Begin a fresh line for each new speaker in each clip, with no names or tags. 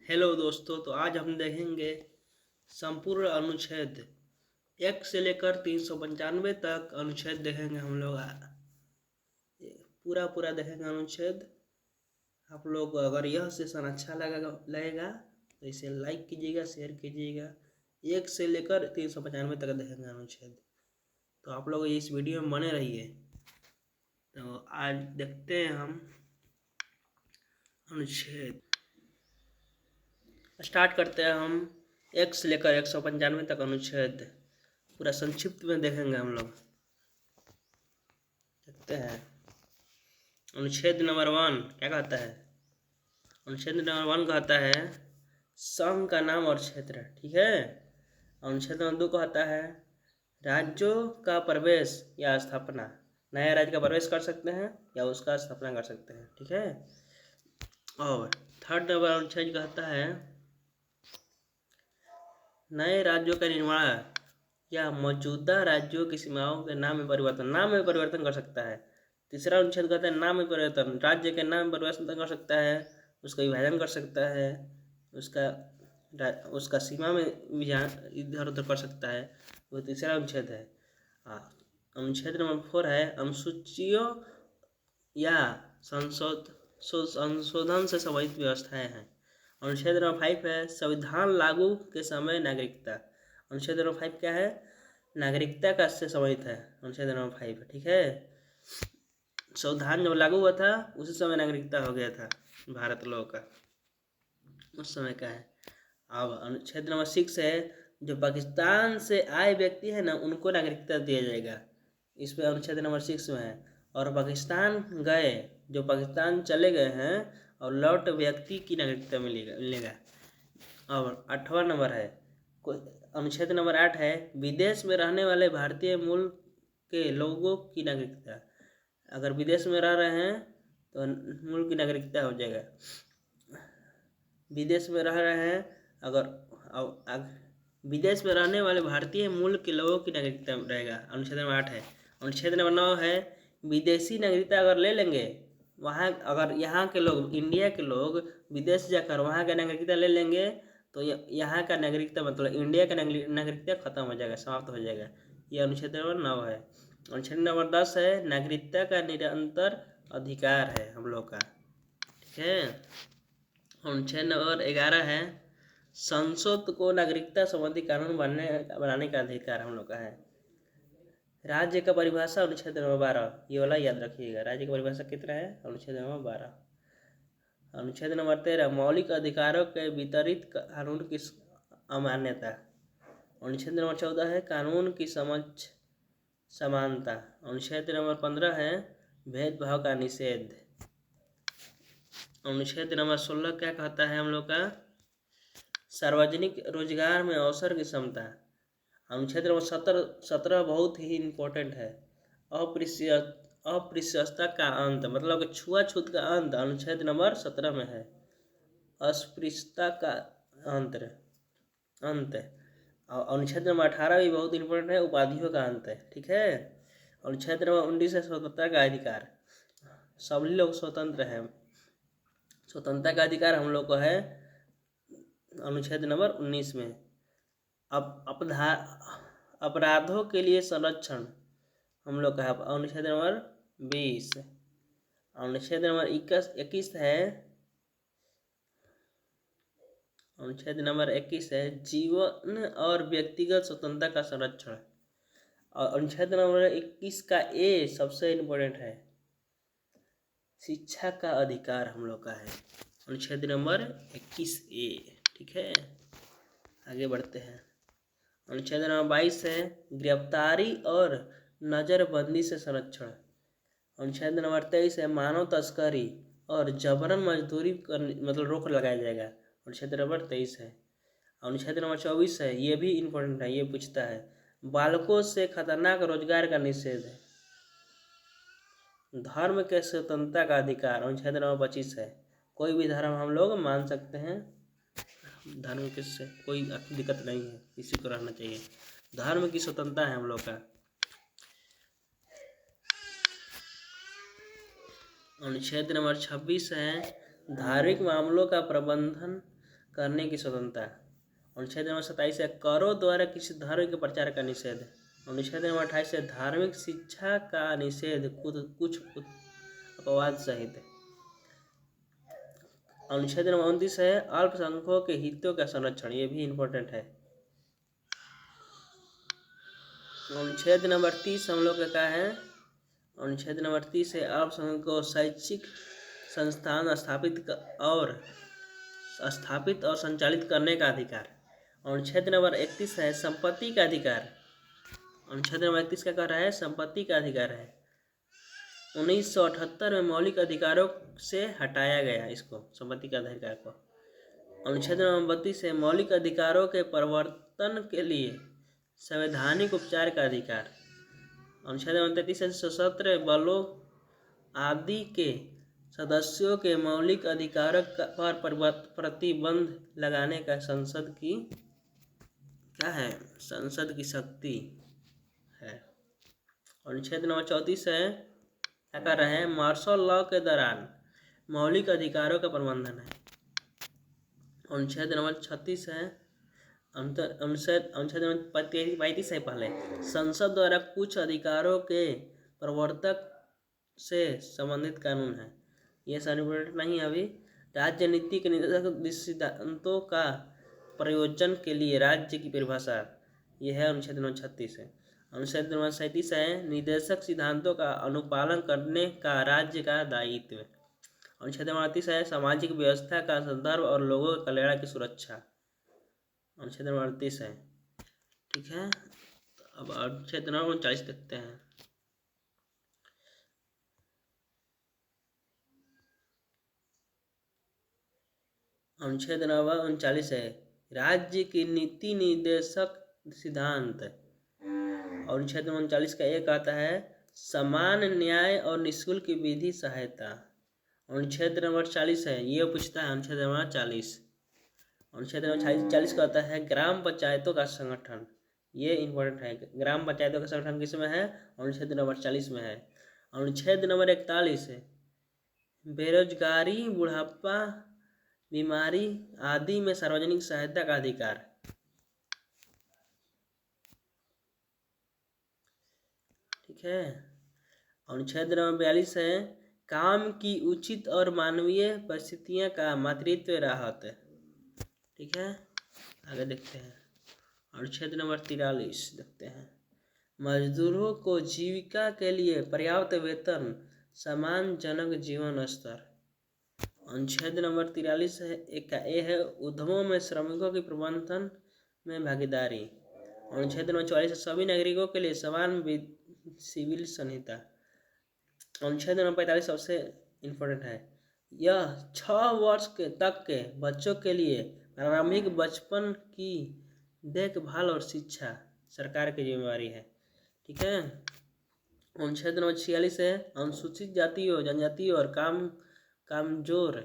Hello दोस्तों, तो आज हम देखेंगे संपूर्ण अनुच्छेद 1 से लेकर 395 तक अनुच्छेद देखेंगे हम लोग। पूरा देखेंगे अनुच्छेद। आप लोग अगर यह सेशन अच्छा लगेगा तो इसे लाइक कीजिएगा, शेयर कीजिएगा। 1 से लेकर 395 तक देखेंगे अनुच्छेद। तो आप लोग इस वीडियो में बने रहिए। तो आज देखते हैं हम अनुच्छेद। स्टार्ट करते हैं हम 1 से लेकर 195 तक अनुच्छेद। पूरा संक्षिप्त में देखेंगे हम लोग। देखते हैं अनुच्छेद नंबर 1 क्या कहता है। अनुच्छेद नंबर 1 कहता है संघ का नाम और क्षेत्र। ठीक है। अनुच्छेद नंबर 2 कहता है राज्यों का प्रवेश या स्थापना। नया राज्य का प्रवेश कर सकते हैं या उसका स्थापना कर सकते हैं। ठीक है। और थर्ड नंबर अनुच्छेद कहता है नए राज्यों का निर्माण या मौजूदा राज्यों की सीमाओं के नाम में परिवर्तन कर सकता है। तीसरा अनुच्छेद कहता है नाम में परिवर्तन, राज्य के नाम में परिवर्तन कर सकता है, उसका विभाजन कर सकता है, उसका सीमा में इधर उधर कर सकता है। वो तीसरा अनुच्छेद है। अनुच्छेद नंबर 4 है अनुसूचियों या संशोधन से संबंधित व्यवस्थाएं हैं। अनुच्छेद नंबर 5 है संविधान लागू के समय नागरिकता। अनुच्छेद नंबर 5 क्या है, नागरिकता का से संबंधित है। अनुच्छेद नंबर 5 ठीक है। संविधान जब लागू हुआ था उसी समय नागरिकता हो गया था भारत लोगों का, उस समय का है। अब अनुच्छेद नंबर 6 है जो पाकिस्तान से आए व्यक्ति है ना उनको नागरिकता दिया जाएगा। इस पर अनुच्छेद नंबर 6 में है। और पाकिस्तान गए, जो पाकिस्तान चले गए हैं और लौट व्यक्ति की नागरिकता मिलेगा। और 8वां नंबर है अनुच्छेद नंबर 8 है विदेश में रहने वाले भारतीय मूल के लोगों की नागरिकता। अगर विदेश में रह रहे हैं तो मूल की नागरिकता हो जाएगा। विदेश में रह रहे हैं अगर विदेश में रहने वाले भारतीय मूल के लोगों की नागरिकता रहेगा। अनुच्छेद नंबर 8 है। अनुच्छेद नंबर 9 है विदेशी नागरिकता अगर ले लेंगे, वहाँ अगर यहाँ के लोग, इंडिया के लोग विदेश जाकर वहाँ का नागरिकता ले लेंगे तो यहाँ का नागरिकता मतलब इंडिया का नागरिकता खत्म हो जाएगा, समाप्त हो जाएगा। ये अनुच्छेद नंबर 9 है। अनुच्छेद नंबर 10 है नागरिकता का निरंतर अधिकार है हम लोग का। ठीक है। अनुच्छेद नंबर 11 है संसद को नागरिकता संबंधी कानून बनाने का अधिकार हम लोग का है। राज्य का परिभाषा अनुच्छेद नंबर 12, ये वाला याद रखिएगा। राज्य की परिभाषा कितना है, अनुच्छेद नंबर 12। अनुच्छेद नंबर 13 मौलिक अधिकारों के वितरित कानून की अमान्यता। अनुच्छेद नंबर 14 है कानून की समझ समानता। अनुच्छेद नंबर 15 है भेदभाव का निषेध। अनुच्छेद नंबर 16 क्या कहता है हम लोग का, सार्वजनिक रोजगार में अवसर की क्षमता। अनुच्छेद नंबर 17 बहुत ही इम्पोर्टेंट है अस्पृश्यता का अंत, मतलब छुआछूत का अंत अनुच्छेद नंबर 17 में है। अस्पृश्यता का अंत है। और अनुच्छेद नंबर 18 भी बहुत इम्पोर्टेंट है, उपाधियों का अंत है। ठीक है। अनुच्छेद नंबर 19 है स्वतंत्रता का अधिकार, सभी लोग स्वतंत्र हैं। स्वतंत्रता का अधिकार हम लोग को है अनुच्छेद नंबर 19 में। अपराधों के लिए संरक्षण हम लोग का है अनुच्छेद नंबर 20। अनुच्छेद नंबर 21 है, अनुच्छेद नंबर 21 है जीवन और व्यक्तिगत स्वतंत्रता का संरक्षण। और अनुच्छेद नंबर 21 का ए सबसे इम्पोर्टेंट है, शिक्षा का अधिकार हम लोग का है। अनुच्छेद नंबर 21A। ठीक है। आगे बढ़ते हैं। अनुच्छेद नंबर 22 है गिरफ्तारी और नज़रबंदी से संरक्षण। अनुच्छेद नंबर 23 है मानव तस्करी और जबरन मजदूरी मतलब रोक लगाया जाएगा। अनुच्छेद नंबर 23 है। अनुच्छेद नंबर 24 है, ये भी इम्पोर्टेंट है, ये पूछता है बालकों से खतरनाक रोजगार का निषेध है। धर्म के स्वतंत्रता का अधिकार अनुच्छेद नंबर 25 है, कोई भी धर्म हम लोग मान सकते हैं, धर्म के से कोई दिक्कत नहीं है, किसी को रहना चाहिए, धर्म की स्वतंत्रता है हम लोग का। अनुच्छेद नंबर 26 है धार्मिक मामलों का प्रबंधन करने की स्वतंत्रता। अनुच्छेद नंबर 27 है करों द्वारा किसी धर्म के प्रचार का निषेध। अनुच्छेद नंबर 28 है धार्मिक शिक्षा का निषेध कुछ अपवाद सहित। अनुच्छेद नंबर 29 है अल्पसंख्यकों के हितों का संरक्षण, ये भी इम्पोर्टेंट है। अनुच्छेद नंबर 30 हम लोग का क्या है, अनुच्छेद नंबर 30 है अल्पसंख्यकों को शैक्षिक संस्थान स्थापित और संचालित करने का अधिकार। अनुच्छेद नंबर 31 है संपत्ति का अधिकार। अनुच्छेद नंबर 31 क्या कह रहा है, संपत्ति का अधिकार है। 1978 में मौलिक अधिकारों से हटाया गया इसको, संपत्ति का अधिकार को। अनुच्छेद नंबर 32 है मौलिक अधिकारों के परिवर्तन के लिए संवैधानिक उपचार का अधिकार। अनुच्छेद नंबर 33 है सशस्त्र बलों आदि के सदस्यों के मौलिक अधिकारों पर प्रतिबंध लगाने का संसद की क्या है, संसद की शक्ति है। अनुच्छेद नंबर 34 है क्या कर रहे हैं, मार्शल लॉ के दौरान मौलिक अधिकारों का प्रबंधन है। अनुच्छेद नंबर 36 है अनुच्छेद नंबर 35 है पहले संसद द्वारा कुछ अधिकारों के प्रवर्तक से संबंधित कानून है, ये सर्टिफिकेट नहीं अभी। राज्य नीति के निर्देशक सिद्धांतों का प्रयोजन के लिए राज्य की परिभाषा, यह है अनुच्छेद नंबर 36 है। अनुच्छेद नंबर 37 है निर्देशक सिद्धांतों का अनुपालन करने का राज्य का दायित्व। अनुच्छेद नंबर 38 है सामाजिक व्यवस्था का संदर्भ और लोगों के कल्याण की सुरक्षा। अनुच्छेद नंबर 38 है, ठीक है। अब अनुच्छेद नंबर 39 देखते हैं। अनुच्छेद नंबर 39 है राज्य की नीति निर्देशक सिद्धांत। अनुच्छेद नंबर 39 का एक आता है समान न्याय और निःशुल्क विधि सहायता। अनुच्छेद नंबर 40 है, ये पूछता है अनुच्छेद नंबर 40। अनुच्छेद नंबर 40 का आता है ग्राम पंचायतों का संगठन, ये इम्पोर्टेंट है। ग्राम पंचायतों का संगठन किस में है, अनुच्छेद नंबर 40 में है। अनुच्छेद नंबर 41 है बेरोजगारी बुढ़ापा बीमारी आदि में सार्वजनिक सहायता का अधिकार। ठीक है। अनुच्छेद नंबर 42 है काम की उचित और मानवीय परिस्थितियों का मातृत्व राहत। ठीक है, आगे देखते हैं। अनुच्छेद नंबर 43 देखते हैं मजदूरों को जीविका के लिए पर्याप्त वेतन सम्मानजनक जीवन स्तर। अनुच्छेद नंबर 43 है एक का ए है उद्यमों में श्रमिकों की प्रबंधन में भागीदारी। अनुच्छेद नंबर 44 सभी नागरिकों के लिए समान सिविल संहिता। अनुच्छेद नंबर 45 सबसे इम्पोर्टेंट है यह 6 वर्ष तक के बच्चों के लिए प्रारंभिक बचपन की देखभाल और शिक्षा सरकार की जिम्मेवारी है। ठीक है। अनुच्छेद नंबर 46 है अनुसूचित जातियों जनजातियों और कमजोर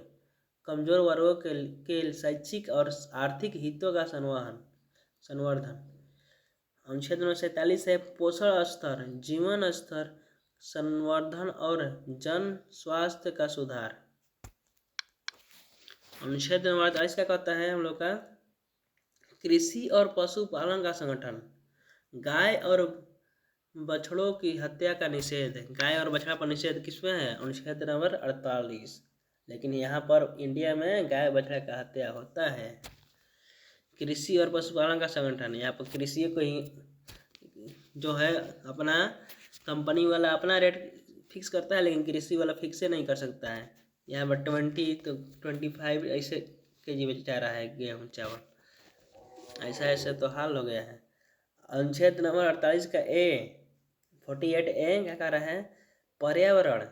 वर्गों के शैक्षिक और आर्थिक हितों का संवर्धन। अनुच्छेद नंबर 47 है पोषण स्तर जीवन स्तर संवर्धन और जन स्वास्थ्य का सुधार। अनुच्छेद नंबर 48 का कहता है हम लोग का कृषि और पशुपालन का संगठन गाय और बछड़ों की हत्या का निषेध। गाय और बछड़ा पर निषेध किसमें है, अनुच्छेद नंबर 48। लेकिन यहाँ पर इंडिया में गाय बछड़ा का हत्या होता है। कृषि और पशुपालन का संगठन, यहाँ पर कृषि को ही जो है अपना कंपनी वाला अपना रेट फिक्स करता है, लेकिन कृषि वाला फिक्स से नहीं कर सकता है। यहाँ पर 20 तो 25 ऐसे KG बेचा रहा है गेहूँ चावल, ऐसा तो हाल हो गया है। अनुच्छेद नंबर 48 का 48A क्या कह रहा है पर्यावरण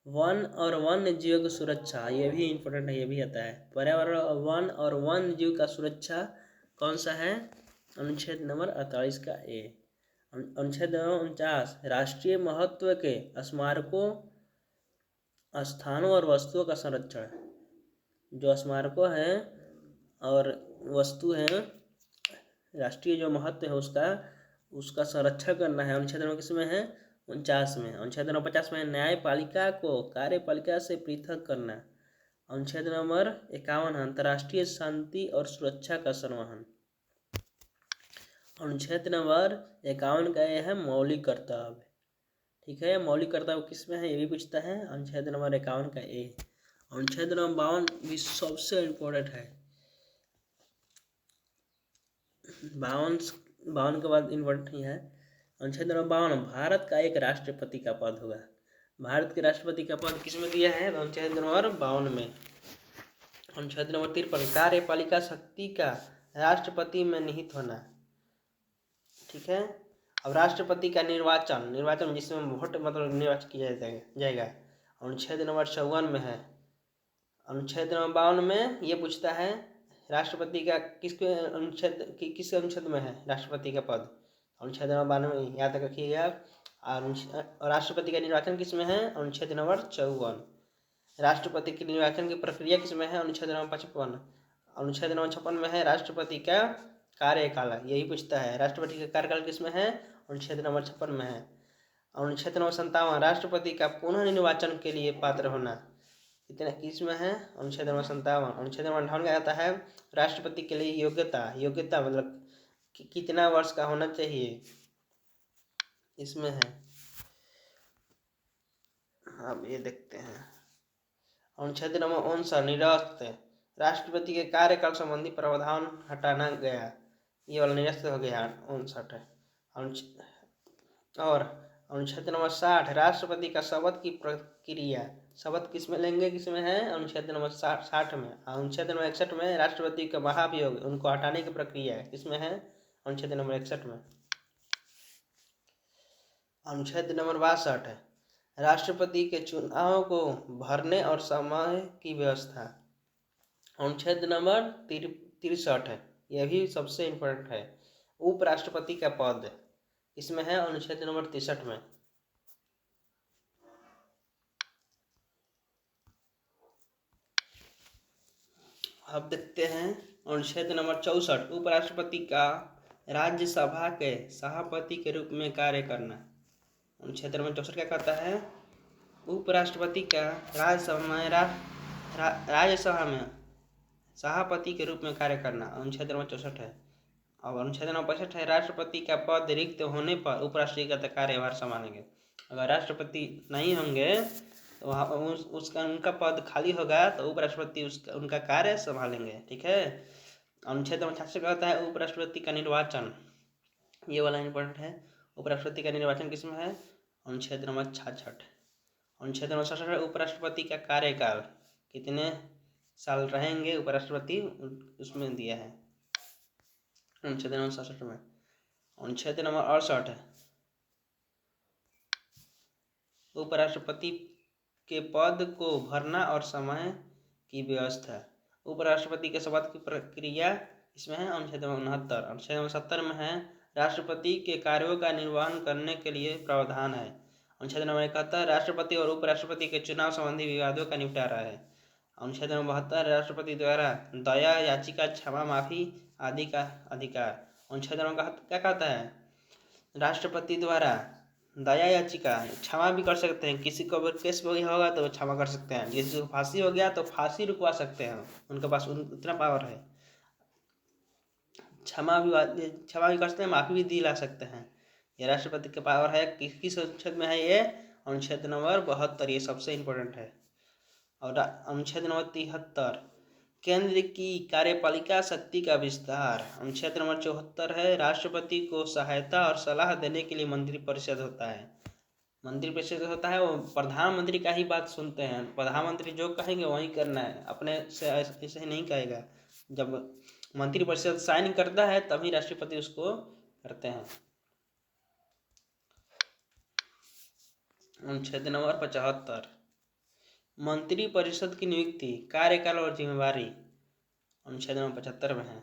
वन और वन्य जीव की सुरक्षा, ये भी इम्पोर्टेंट है, ये भी आता है। पर्यावरण वन और वन्य जीव का सुरक्षा कौन सा है, अनुच्छेद नंबर 48 का A। अनुच्छेद नंबर 49 राष्ट्रीय महत्व के स्मारकों स्थानों और वस्तुओं का संरक्षण। जो स्मारकों हैं और वस्तु हैं राष्ट्रीय जो महत्व है उसका संरक्षण करना है। अनुच्छेद नंबर किसमें है, 49 में। अनुच्छेद नंबर 50 में न्यायपालिका को कार्यपालिका से पृथक करना। अनुच्छेद नंबर 51 है अंतर्राष्ट्रीय शांति और सुरक्षा का संवहन। अनुच्छेद नंबर 51 का ये है मौलिक कर्तव्य। ठीक है, मौलिक कर्तव्य किसमें है ये भी पूछता है। अनुच्छेद नंबर 51 का ए। अनुच्छेद नंबर 52 भी सबसे इम्पोर्टेंट है। 52 के बाद इम्पोर्टेंट ही है। अनुच्छेद नंबर 52 भारत का एक राष्ट्रपति का पद होगा। भारत के राष्ट्रपति का पद किसमें दिया है? अनुच्छेद नंबर 52 में। अनुच्छेद नंबर 53 कार्यपालिका शक्ति का राष्ट्रपति में निहित होना। ठीक है, अब राष्ट्रपति का निर्वाचन जिसमें वोट मतलब निर्वाचित किया जाएगा अनुच्छेद नंबर 54 में है। अनुच्छेद नंबर 52 में ये पूछता है राष्ट्रपति का किस अनुच्छेद में है राष्ट्रपति का पद। अनुच्छेद नंबर 52 में याद रखिएगा। और राष्ट्रपति का निर्वाचन किस में है? अनुच्छेद नंबर 54। राष्ट्रपति के निर्वाचन की प्रक्रिया किस में है? अनुच्छेद नंबर 55। अनुच्छेद नंबर 56 में है राष्ट्रपति का कार्यकाल, यही पूछता है राष्ट्रपति का कार्यकाल किस में है? अनुच्छेद नंबर 56 में है। अनुच्छेद नंबर 57 राष्ट्रपति का पुनः निर्वाचन के लिए पात्र होना, कितने किस में है? अनुच्छेद नंबर 57। अनुच्छेद नंबर 58 का आता है राष्ट्रपति के लिए योग्यता मतलब कितना वर्ष का होना चाहिए, इसमें है। अब ये देखते हैं अनुच्छेद नंबर 59 निरस्त राष्ट्रपति के कार्यकाल संबंधी प्रावधान हटाना गया, ये वाला निरस्त हो गया 59 है। और अनुच्छेद नंबर 60 राष्ट्रपति का शपथ की प्रक्रिया, शपथ किस में लेंगे किस में है? अनुच्छेद नंबर 60 में। अनुच्छेद नंबर 61 में राष्ट्रपति का महाभियोग उनको हटाने की प्रक्रिया किस में है? अनुच्छेद नंबर 61 में। अनुच्छेद नंबर 62 है राष्ट्रपति के चुनाव को भरने और समय की व्यवस्था। अनुच्छेद नंबर 63 है, यह भी सबसे इम्पोर्टेंट है। उपराष्ट्रपति का पद इसमें है अनुच्छेद नंबर 63 में। अब देखते हैं अनुच्छेद नंबर 64 उपराष्ट्रपति का राज्यसभा के सभापति के रूप में कार्य करना। अनुच्छेद नंबर 64 क्या कहता है? उपराष्ट्रपति का राज्यसभा में सभापति के रूप में कार्य करना, अनुच्छेद नंबर 64 है। और अनुच्छेद नंबर 65 है राष्ट्रपति का पद रिक्त होने पर उपराष्ट्रपति का कार्यभार संभालेंगे। अगर राष्ट्रपति नहीं होंगे तो उसका उनका पद खाली होगा तो उपराष्ट्रपति उनका कार्य संभालेंगे। ठीक है, अनुच्छेद नंबर 66 कहता है उपराष्ट्रपति का निर्वाचन, ये वाला इम्पोर्टेंट है। उपराष्ट्रपति का निर्वाचन किसमें है? अनुच्छेद नंबर 66। अनुच्छेद नंबर 67 उपराष्ट्रपति का कार्यकाल कितने साल रहेंगे उपराष्ट्रपति, उसमें दिया है अनुच्छेद नंबर 67 में। अनुच्छेद नंबर 68 है उपराष्ट्रपति के पद को भरना और समय की व्यवस्था। उपराष्ट्रपति के शपथ की प्रक्रिया इसमें है अनुच्छेद नंबर 69। अनुच्छेद नंबर 70 में है राष्ट्रपति के कार्यों का निर्वहन करने के लिए प्रावधान है। अनुच्छेद नंबर 71 राष्ट्रपति और उपराष्ट्रपति के चुनाव संबंधी विवादों का निपटारा है। अनुच्छेद नंबर 72 राष्ट्रपति द्वारा दया याचिका क्षमा माफी आदि का अधिकार। अनुच्छेद नंबर क्या कहता है? राष्ट्रपति द्वारा दया याचिका क्षमा भी कर सकते हैं, किसी को केस होगा तो क्षमा कर सकते हैं, किसी को फांसी हो गया तो फांसी रुकवा सकते हैं, उनके पास उतना पावर है। क्षमा भी कर सकते हैं, माफी भी दिला सकते हैं, ये राष्ट्रपति के पावर है। किस अनुच्छेद में है ये? अनुच्छेद नंबर 72, ये सबसे इम्पोर्टेंट है। और अनुच्छेद नंबर 73 केंद्र की कार्यपालिका शक्ति का विस्तार। अनुच्छेद नंबर 74 है राष्ट्रपति को सहायता और सलाह देने के लिए मंत्रिपरिषद होता है। मंत्रिपरिषद होता है वो प्रधानमंत्री का ही बात सुनते हैं, प्रधानमंत्री जो कहेंगे वही करना है, अपने से ऐसे ही नहीं कहेगा। जब मंत्रिपरिषद साइन करता है तभी राष्ट्रपति उसको करते हैं। अनुच्छेद नंबर 75 मंत्रिपरिषद की नियुक्ति कार्यकाल और जिम्मेवारी, अनुच्छेद नंबर 75 में है।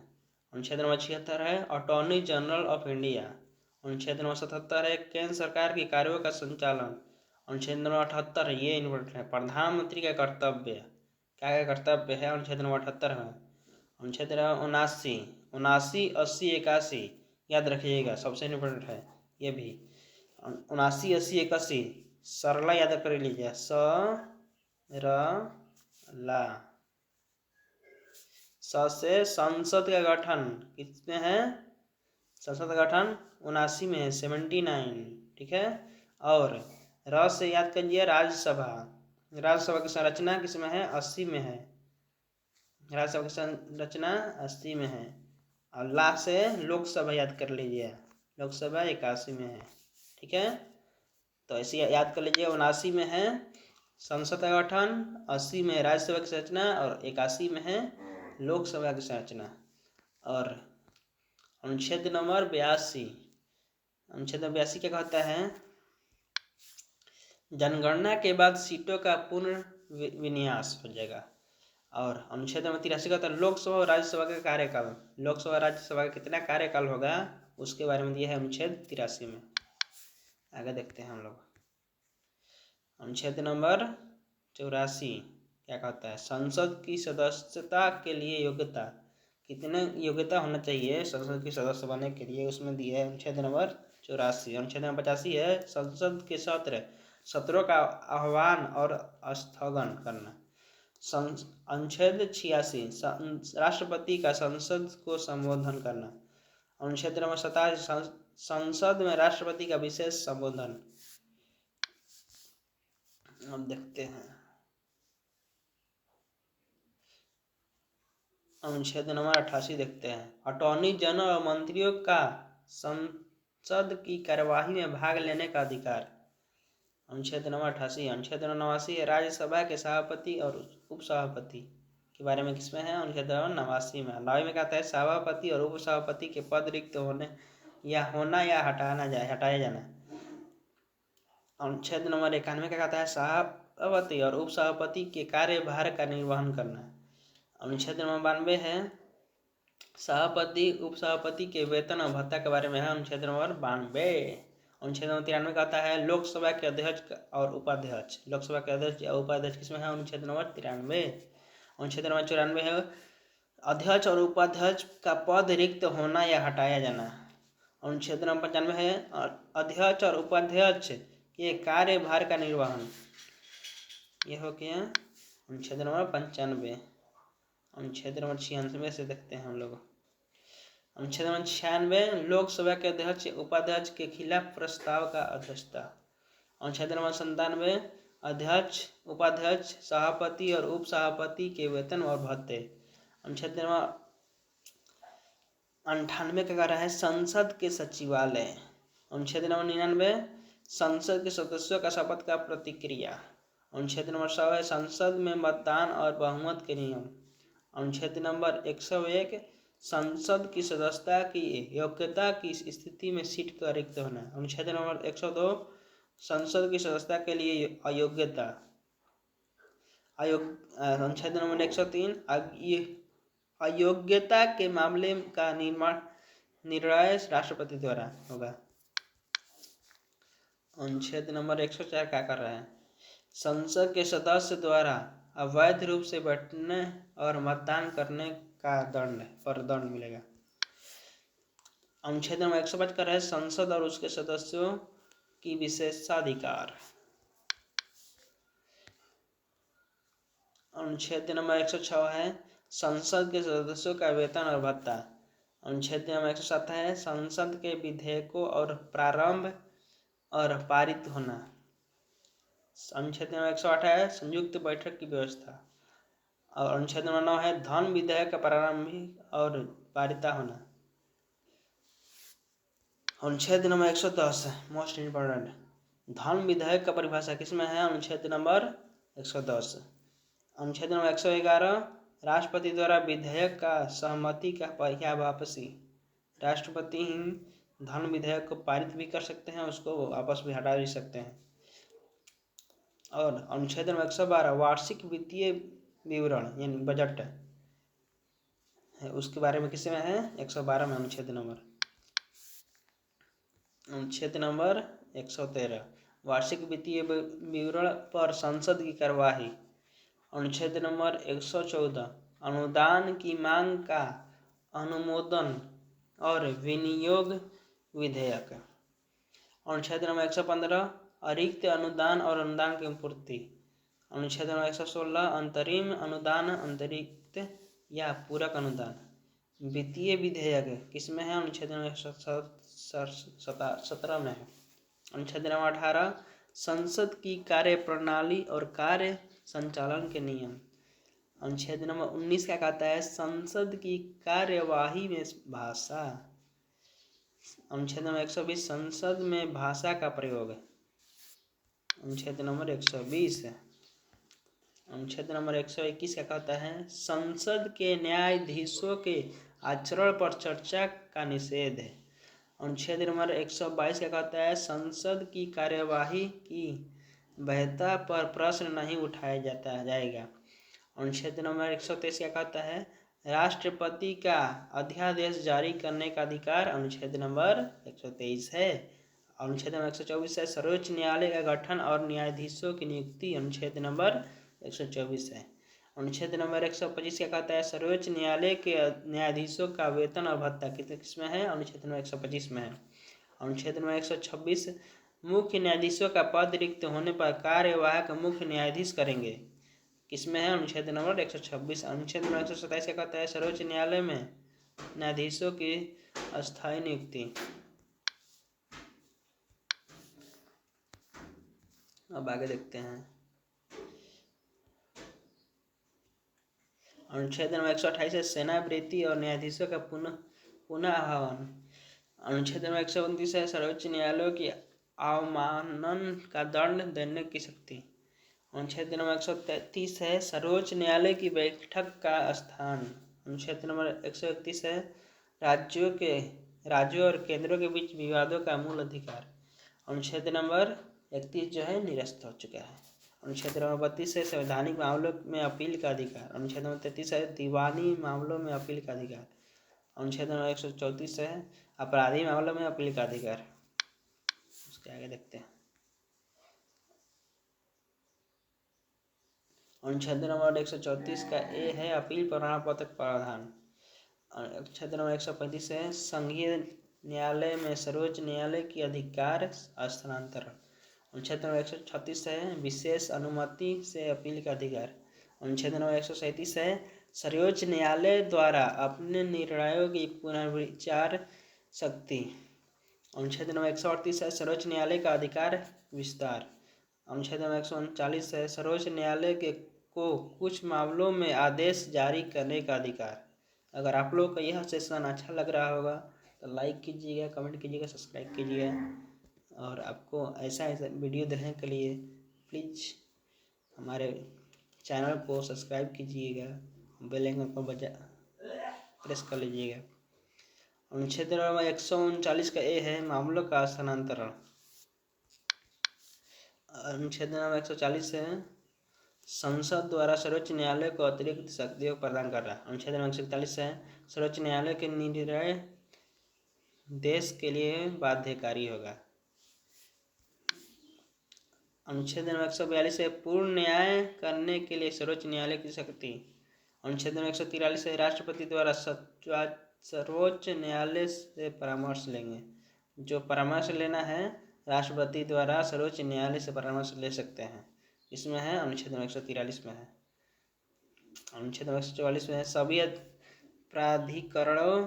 अनुच्छेद नंबर 76 है अटॉर्नी जनरल ऑफ इंडिया। अनुच्छेद नंबर 77 है केंद्र सरकार के कार्यों का संचालन। अनुच्छेद नंबर 78 ये इम्पोर्टेंट है प्रधानमंत्री का कर्तव्य, क्या कर्तव्य है? अनुच्छेद नंबर 78 में। अनुच्छेद नंबर 79 80 81 याद रखिएगा, सबसे इम्पोर्टेंट है ये भी। 79 80 81 सरला याद कर लीजिए, स र ला से संसद का गठन किसमें है? संसद का गठन 79 में है, 79, ठीक है। और र से याद करिए राज्यसभा, राज्यसभा की संरचना किसमें है? 80 में है, राज्यसभा की संरचना 80 में है। और ला से लोकसभा याद कर लीजिए, लोकसभा 81 में है, ठीक है। तो ऐसे याद कर लीजिए, 79 में है संसद का गठन, 80 में राज्यसभा की संरचना और 81 में है लोकसभा की संरचना। और अनुच्छेद नंबर 82, अनुच्छेद नंबर 82 क्या कहता है? जनगणना के बाद सीटों का पुनर्विन्यास हो जाएगा। और अनुच्छेद नंबर 83 कहता है लोकसभा और राज्यसभा का कार्यकाल, लोकसभा राज्यसभा का कितना कार्यकाल होगा उसके बारे में दिया है अनुच्छेद 83 में। आगे देखते हैं हम लोग। अनुच्छेद नंबर 84 क्या कहता है? संसद की सदस्यता के लिए योग्यता, कितने योग्यता होना चाहिए संसद की सदस्य बनने के लिए, उसमें दिया है अनुच्छेद नंबर 84। अनुच्छेद नंबर 85 है संसद के सत्रों का आह्वान और स्थगन करना। अनुच्छेद 86 राष्ट्रपति का संसद को संबोधन करना। अनुच्छेद नंबर 27 संसद में राष्ट्रपति का विशेष संबोधन। अब देखते हैं अनुच्छेद नंबर 88 देखते हैं अटॉर्नी जनरल और मंत्रियों का संसद की कार्यवाही में भाग लेने का अधिकार। अनुच्छेद नंबर 88। अनुच्छेद नंबर 89 राज्यसभा के सभापति और उपसभापति के बारे में किसमें है? अनुच्छेद नंबर 89 में। 90 में कहता है सभापति और उपसभापति के पद रिक्त होना या हटाया जाना। अनुच्छेद नंबर 91 का कहता है सभापति और उपसभापति के कार्यभार का निर्वहन करना। अनुच्छेद नंबर 92 है सभापति उपसभापति के वेतन और भत्ता के बारे में है, अनुच्छेद नंबर 92। अनुच्छेद नंबर 93 कहता है लोकसभा के अध्यक्ष और उपाध्यक्ष, लोकसभा के अध्यक्ष या उपाध्यक्ष किसमें है? अनुच्छेद नंबर 93। अनुच्छेद नंबर 94 है अध्यक्ष और उपाध्यक्ष का पद रिक्त होना या हटाया जाना। अनुच्छेद नंबर 95 है अध्यक्ष और उपाध्यक्ष के कार्यभार का निर्वहन। यह हो गया अनुच्छेद नंबर 95। अनुच्छेद नंबर 96 से देखते हैं हम लोग। अनुच्छेद नंबर 96 लोकसभा के अध्यक्ष उपाध्यक्ष के खिलाफ प्रस्ताव का अध्यक्षता। अनुच्छेद नंबर 97 अध्यक्ष उपाध्यक्ष सभापति और उप सभापति के वेतन और भत्ते। अनुच्छेद नंबर 98 का कह रहा है संसद के सचिवालय। अनुच्छेद नंबर 99 संसद के सदस्यों का शपथ का प्रतिक्रिया। अनुच्छेद नंबर 100 है संसद में मतदान और बहुमत के नियम। अनुच्छेद नंबर 101 संसद की सदस्यता की योग्यता की स्थिति में सीट का रिक्त होना। अनुच्छेद नंबर 102 संसद की सदस्यता के लिए अयोग्यता। अनुच्छेद नंबर 103 अयोग्यता के मामले का निर्णय राष्ट्रपति द्वारा होगा। अनुच्छेद नंबर 104 क्या कर रहा है? संसद के सदस्य द्वारा अवैध रूप से बैठने और मतदान करने का दंड मिलेगा। अनुच्छेद नंबर 105 कर रहा है संसद और उसके सदस्यों की विशेषाधिकार। अनुच्छेद नंबर 106 है संसद के सदस्यों का वेतन और भत्ता। अनुच्छेद नंबर 107 है संसद के विधेयकों और प्रारंभ और पारित होना। अनुच्छेद नंबर 108 है संयुक्त बैठक की व्यवस्था। और अनुच्छेद नंबर 9 है धन विधेयक का प्रारंभिक और पारित होना। अनुच्छेद नंबर 110 मोस्ट इम्पोर्टेंट धन विधेयक का परिभाषा किसमें है? अनुच्छेद नंबर 110। अनुच्छेद नंबर 111 राष्ट्रपति द्वारा विधेयक का सहमति का वापसी। राष्ट्रपति ही धन विधेयक को पारित भी कर सकते हैं, उसको वापस भी हटा भी सकते हैं। और अनुच्छेद नंबर 112 वार्षिक वित्तीय विवरण यानी बजट है, उसके बारे में किसमें है? 112 में। अनुच्छेद नंबर 113 वार्षिक वित्तीय विवरण पर संसद की कार्यवाही। अनुच्छेद नंबर 114 अनुदान की मांग का अनुमोदन और विनियोग विधेयक। अनुच्छेद नंबर 115 अतिरिक्त अनुदान और अनुदान की पूर्ति। अनुच्छेद नंबर 116 अंतरिम अनुदान अतिरिक्त या पूरक अनुदान। वित्तीय विधेयक किसमें है? अनुच्छेद नंबर 117 में है। अनुच्छेद नंबर 18 संसद की कार्यप्रणाली और कार्य संचालन के नियम। अनुच्छेद नंबर 19 क्या कहता है? संसद की कार्यवाही में भाषा। अनुच्छेद नंबर 120 संसद में भाषा का प्रयोग। अनुच्छेद नंबर 120 है। अनुच्छेद नंबर 121 क्या कहता है? संसद के न्यायाधीशों के आचरण पर चर्चा का निषेध है। अनुच्छेद नंबर 122 क्या कहता है? संसद की कार्यवाही की वैधता पर प्रश्न नहीं उठाया जाएगा। अनुच्छेद नंबर 123 क्या कहता है? राष्ट्रपति का अध्यादेश जारी करने का अधिकार अनुच्छेद नंबर 123 है। अनुच्छेद नंबर 124 है सर्वोच्च न्यायालय का गठन और न्यायाधीशों की नियुक्ति अनुच्छेद नंबर 124 है। अनुच्छेद नंबर 125 क्या कहता है? सर्वोच्च न्यायालय के न्यायाधीशों का वेतन और भत्ता किसमें है? अनुच्छेद नंबर 125 में है। अनुच्छेद नंबर 126 मुख्य न्यायाधीशों का पद रिक्त होने पर कार्यवाहक मुख्य न्यायाधीश करेंगे। किसमें है? अनुच्छेद नंबर 126। अनुच्छेद नंबर 127 क्या कहता है? सर्वोच्च न्यायालय में न्यायाधीशों की अस्थायी नियुक्ति। अब आगे देखते हैं। अनुच्छेद नंबर 128 है सेनावृत्ति और न्यायाधीशों का पुनः आह्वान। अनुच्छेद नंबर 129 है सर्वोच्च न्यायालयों की अवमानन का दंड देने की शक्ति। अनुच्छेद नंबर 133 है सर्वोच्च न्यायालय की बैठक का स्थान। अनुच्छेद नंबर 131 है राज्यों और केंद्रों के बीच विवादों का मूल अधिकार। अनुच्छेद नंबर 31 जो है निरस्त हो चुका है। अनुच्छेद नंबर 32 है संवैधानिक मामलों में अपील का अधिकार। अनुच्छेद नंबर 33 है दीवानी मामलों में अपील का अधिकार। अनुच्छेद नंबर 134 है आपराधिक मामलों में अपील का अधिकार। उसके आगे देखते हैं। अनुच्छेद नंबर 134 का ए है अपील प्रमाण पत्र प्रावधान। अनुच्छेद नंबर 135 है संघीय न्यायालय में सर्वोच्च न्यायालय की अधिकार हस्तांतरण। अनुच्छेद नंबर 136 है विशेष अनुमति से अपील का अधिकार। अनुच्छेद नंबर 137 है सर्वोच्च न्यायालय द्वारा अपने निर्णयों की पुनर्विचार शक्ति। अनुच्छेद नंबर 138 है सर्वोच्च न्यायालय का अधिकार विस्तार। अनुच्छेद नंबर 139 है सर्वोच्च न्यायालय को कुछ मामलों में आदेश जारी करने का अधिकार। अगर आप लोग को यह सेशन अच्छा लग रहा होगा तो लाइक कीजिएगा, कमेंट कीजिएगा, सब्सक्राइब कीजिएगा और आपको ऐसा वीडियो देखने के लिए प्लीज़ हमारे चैनल को सब्सक्राइब कीजिएगा, बेल आइकन को प्रेस कर लीजिएगा। अनुच्छेद नंबर 139 का ए है मामलों का हस्तांतरण। अनुच्छेद नंबर 140 है संसद द्वारा सर्वोच्च न्यायालय को अतिरिक्त शक्तियों प्रदान कर रहा है। अनुच्छेद नंबर 141 है सर्वोच्च न्यायालय के निर्णय देश के लिए बाध्यकारी होगा। अनुच्छेद नंबर 142 है पूर्ण न्याय करने के लिए सर्वोच्च न्यायालय की शक्ति। अनुच्छेद नंबर 143 है राष्ट्रपति द्वारा सर्वोच्च न्यायालय से परामर्श लेंगे। जो परामर्श लेना है राष्ट्रपति द्वारा सर्वोच्च न्यायालय से परामर्श ले सकते हैं। इसमें है अनुच्छेद नंबर 143 में है। अनुच्छेद नंबर 144 में है सभी प्राधिकरणों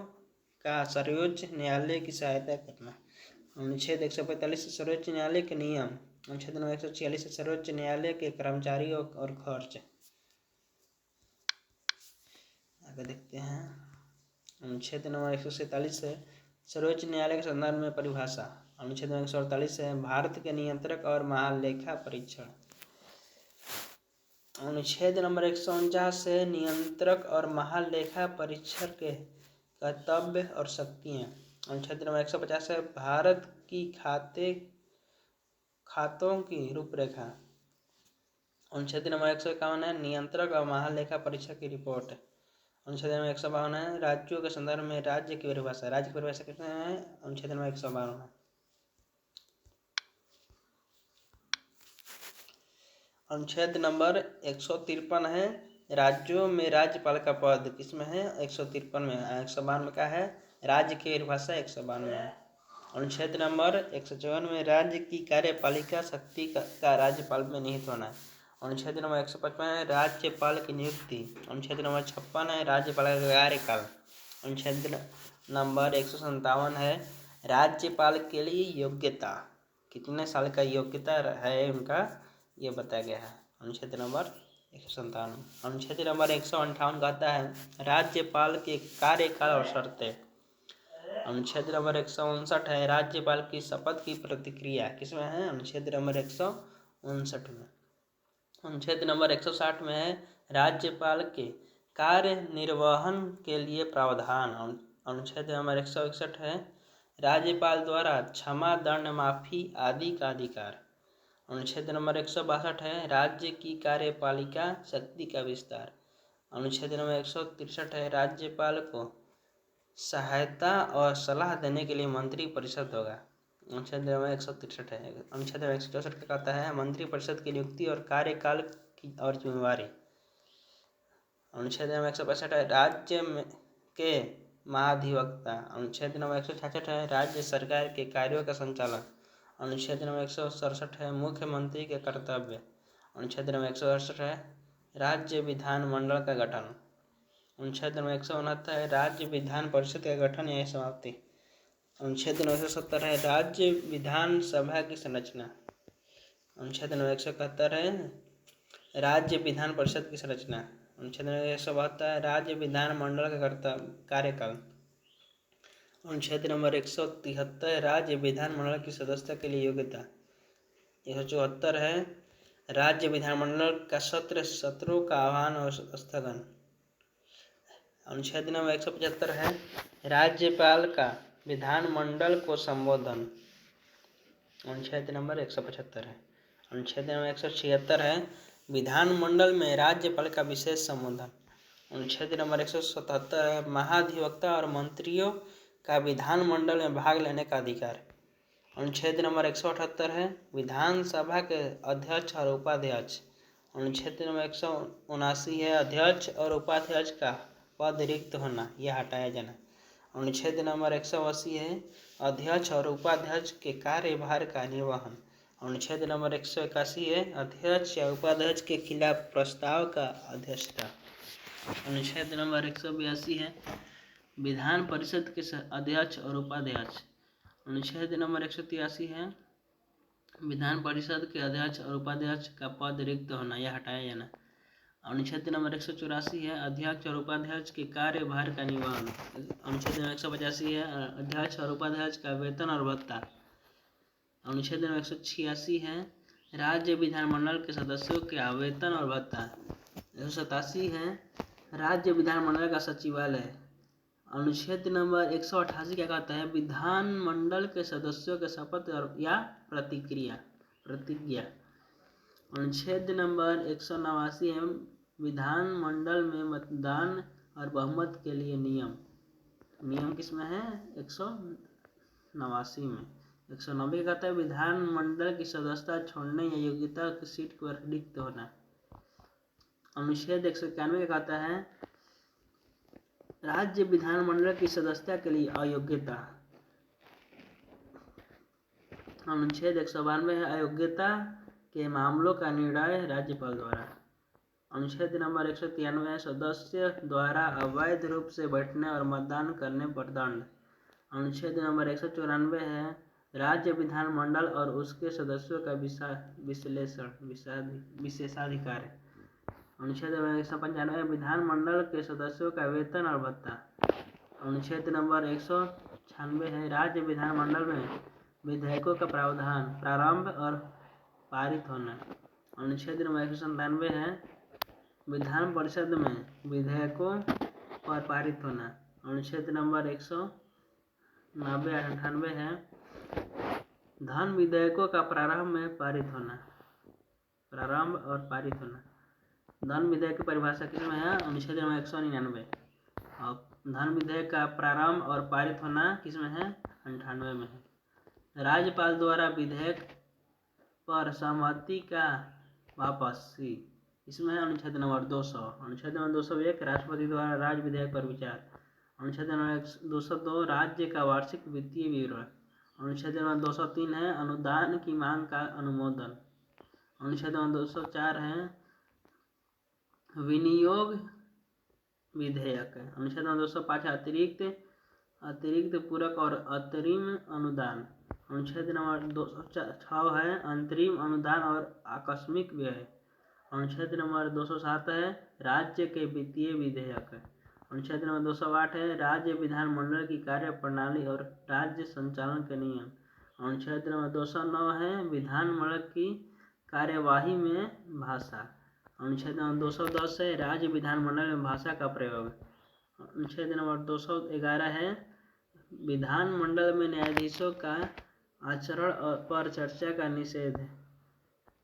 का सर्वोच्च न्यायालय की सहायता करना। अनुच्छेद 145 सर्वोच्च न्यायालय के नियम। अनुच्छेद नंबर 146 सर्वोच्च न्यायालय के कर्मचारियों और खर्च। आगे देखते हैं। अनुच्छेद नंबर 147 है सर्वोच्च न्यायालय के संदर्भ में परिभाषा। अनुच्छेद नंबर 148 है भारत के नियंत्रक और महालेखा परीक्षण। अनुच्छेद नंबर 149 है नियंत्रक और महालेखा परीक्षक के कर्तव्य और शक्तियाँ। अनुच्छेद नंबर 150 है भारत की खातों की रूपरेखा। अनुच्छेद नंबर 151 है नियंत्रक और महालेखा परीक्षक की रिपोर्ट। अनुच्छेद नंबर 152 है राज्यों के संदर्भ में राज्य की परिभाषा। राज्य की परिभाषा कितने है? अनुच्छेद नंबर 152 है। अनुच्छेद नंबर 153 है राज्यों में राज्यपाल का पद। किसमें है? 153 में। 152 का है राज्य की परिभाषा 152 में है। अनुच्छेद नंबर 154 में राज्य की कार्यपालिका शक्ति का राज्यपाल में निहित होना है। अनुच्छेद नंबर 155 है राज्यपाल की नियुक्ति। अनुच्छेद नंबर 56 है राज्यपाल का कार्यकाल। अनुच्छेद नंबर 157 है राज्यपाल के लिए योग्यता, कितने साल का योग्यता है उनका, ये बताया गया है। अनुच्छेद नंबर 157। अनुच्छेद नंबर 158 कहता है राज्यपाल के कार्यकाल और शर्तें। अनुच्छेद नंबर 159 है राज्यपाल की शपथ की प्रतिक्रिया, किसमें है, अनुच्छेद नंबर 159 में। अनुच्छेद नंबर 160 में है राज्यपाल के कार्य निर्वहन के लिए प्रावधान। अनुच्छेद नंबर 161 है राज्यपाल द्वारा क्षमा, दंड, माफी आदि का अधिकार। अनुच्छेद नंबर 162 है राज्य की कार्यपालिका शक्ति का विस्तार। अनुच्छेद नंबर 163 है राज्यपाल को सहायता और सलाह देने के लिए मंत्री परिषद होगा। अनुच्छेद नंबर 163 है। अनुच्छेद नंबर 164 का कहता है मंत्री परिषद की नियुक्ति और कार्यकाल की और जिम्मेवारी। अनुच्छेद नंबर 165 है राज्य के महाधिवक्ता। अनुच्छेद नंबर 166 है राज्य सरकार के कार्यों का संचालन। अनुच्छेद नंबर 167 है मुख्यमंत्री के कर्तव्य। अनुच्छेद नंबर 168 है राज्य विधानमंडल का गठन। अनुच्छेद नंबर 169 है राज्य विधान परिषद का गठन या समाप्ति। अनुच्छेद नंबर 170 है राज्य विधानसभा की संरचना। अनुच्छेद नंबर 171 है राज्य विधान परिषद की संरचना। अनुच्छेद नंबर 172 है राज्य विधानमंडल का कार्यकाल। अनुच्छेद नंबर 173 राज्य विधानमंडल की सदस्यता के लिए योग्यता। 174 है राज्य विधानमंडल का सत्रों का आह्वान और स्थगन। अनुच्छेद नंबर 175 है राज्यपाल का विधानमंडल को संबोधन। अनुच्छेद नंबर 175 है। अनुच्छेद नंबर 176 है विधानमंडल में राज्यपाल का विशेष संबोधन। अनुच्छेद नंबर 177 है महाधिवक्ता और मंत्रियों का विधानमंडल में भाग लेने का अधिकार। अनुच्छेद नंबर 178 है विधानसभा के अध्यक्ष और उपाध्यक्ष। अनुच्छेद नंबर 179 है अध्यक्ष और उपाध्यक्ष का पद रिक्त होना, यह हटाया जाना। अनुच्छेद नंबर 180 है अध्यक्ष और उपाध्यक्ष के कार्यभार का निर्वहन। अनुच्छेद नंबर 181 है अध्यक्ष या उपाध्यक्ष के खिलाफ प्रस्ताव का अध्यक्षता। अनुच्छेद नंबर 182 है विधान परिषद के अध्यक्ष और उपाध्यक्ष। अनुच्छेद नंबर 183 है विधान परिषद के अध्यक्ष और उपाध्यक्ष का पद रिक्त होना, यह हटाया जाना। अनुच्छेद नंबर 184 है अध्यक्ष और उपाध्यक्ष के कार्यभार का निर्वहन। अनुच्छेद नंबर 185 है अध्यक्ष और उपाध्यक्ष का वेतन और भत्ता। अनुच्छेद नंबर 186 है राज्य विधानमंडल के सदस्यों के वेतन और भत्ता। 187 है राज्य विधानमंडल का सचिवालय। अनुच्छेद नंबर 188 क्या कहता है विधानमंडल के सदस्यों के शपथ या प्रतिज्ञा। अनुच्छेद नंबर 189 है विधानमंडल में मतदान और बहुमत के लिए नियम किसमें है 189 में। 190 कहता है विधानमंडल की सदस्यता छोड़ने या योग्यता की सीट पर रिक्त होना। अनुच्छेद 191 कहता है राज्य विधानमंडल की सदस्यता के लिए अयोग्यता। अनुच्छेद 192 है अयोग्यता के मामलों का निर्णय राज्यपाल द्वारा। अनुच्छेद नंबर 193 है सदस्य द्वारा अवैध रूप से बैठने और मतदान करने पर दंड। अनुच्छेद नंबर 194 है राज्य विधानमंडल और उसके सदस्यों का विशेषाधिकार। अनुच्छेद नंबर 195 विधानमंडल के सदस्यों का वेतन और भत्ता। अनुच्छेद नंबर 196 है राज्य विधानमंडल में विधेयकों का प्रारंभ और पारित होना। अनुच्छेद नंबर 197 है विधान परिषद में विधेयकों पर पारित होना। अनुच्छेद नंबर 198 है धन विधेयकों का प्रारंभ और पारित होना। धन विधेयक की परिभाषा किसमें है अनुच्छेद नंबर 199 और धन विधेयक का प्रारंभ और पारित होना किसमें है 98 में है। राज्यपाल द्वारा विधेयक पर सहमति का वापसी इसमें है अनुच्छेद नंबर 200। अनुच्छेद नंबर 201 राष्ट्रपति द्वारा राज्य विधेयक पर विचार। अनुच्छेद नंबर 202 राज्य का वार्षिक वित्तीय विवरण। अनुच्छेद नंबर 203 है अनुदान की मांग का अनुमोदन। अनुच्छेद नंबर 204 है विनियोग विधेयक। अनुच्छेद नंबर 205 अतिरिक्त पूरक और अंतरिम अनुदान। अनुच्छेद नंबर 206 है अंतरिम अनुदान और आकस्मिक व्यय। अनुच्छेद नंबर 207 है राज्य के वित्तीय विधेयक। अनुच्छेद नंबर 208 है राज्य विधानमंडल की कार्य प्रणाली और राज्य संचालन के नियम। अनुच्छेद नंबर 209 है विधानमंडल की कार्यवाही में भाषा। अनुच्छेद नंबर 210 है राज्य विधानमंडल में भाषा का प्रयोग। अनुच्छेद नंबर 211 है विधानमंडल में न्यायाधीशों का आचरण पर चर्चा का निषेध।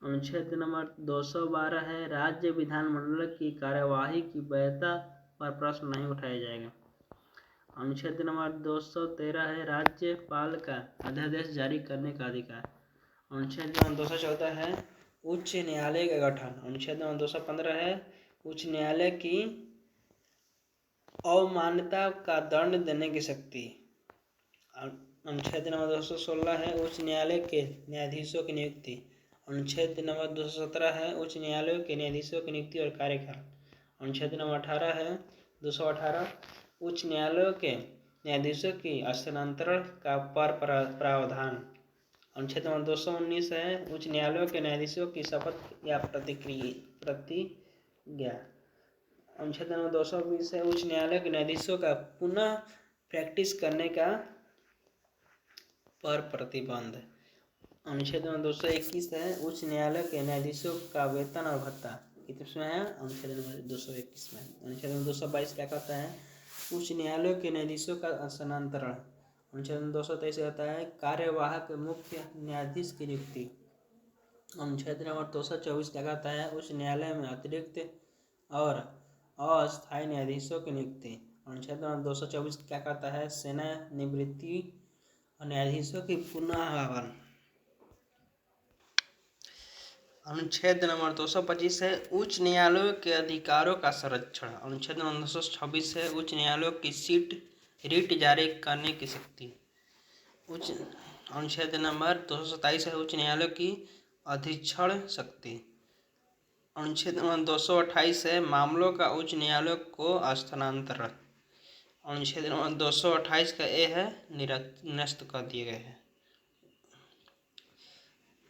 अनुच्छेद नंबर 212 है राज्य विधानमंडल की कार्यवाही की वैधता पर प्रश्न नहीं उठाया जाएगा। अनुच्छेद नंबर 213 है राज्यपाल का अध्यादेश जारी करने का अधिकार। अनुच्छेद नंबर 214 है उच्च न्यायालय का गठन। अनुच्छेद नंबर 215 है उच्च न्यायालय की अवमान्यता का दंड देने की शक्ति। अनुच्छेद नंबर 216 है उच्च न्यायालय के न्यायाधीशों की नियुक्ति। अनुच्छेद नंबर 217 है उच्च न्यायालयों के न्यायाधीशों की नियुक्ति और कार्यकाल। अनुच्छेद नंबर 18 है 218 उच्च न्यायालयों के न्यायाधीशों की स्थानांतरण का प्रावधान। अनुच्छेद नंबर 219 है उच्च न्यायालयों के न्यायाधीशों की शपथ या प्रतिज्ञा। अनुच्छेद नंबर 220 है उच्च न्यायालय के न्यायाधीशों का पुनः प्रैक्टिस करने का पर प्रतिबंध। अनुच्छेद नंबर 221 है उच्च न्यायालय के न्यायाधीशों का वेतन और भत्ता। कितने है अनुच्छेद नंबर 221 में। अनुच्छेद नंबर 222 क्या कहता है उच्च न्यायालयों के न्यायाधीशों का स्थानांतरण। अनुच्छेद नंबर 223 कहता है कार्यवाहक मुख्य न्यायाधीश की नियुक्ति। अनुच्छेद नंबर 224 क्या कहता है उच्च न्यायालय में अतिरिक्त और अस्थायी न्यायाधीशों की नियुक्ति। अनुच्छेद नंबर 224 क्या कहता है सेना निवृत्ति और न्यायाधीशों की पुनः आह्वान। अनुच्छेद नंबर 225 है उच्च न्यायालयों के अधिकारों का संरक्षण। अनुच्छेद नंबर 226 है उच्च न्यायालयों की रीट जारी करने की शक्ति। अनुच्छेद नंबर 227 है उच्च न्यायालयों की अधीक्षण शक्ति। अनुच्छेद नंबर 228 है मामलों का उच्च न्यायालयों को स्थानांतरण। अनुच्छेद नंबर 228 का ए है निरस्त कर दिए गए हैं।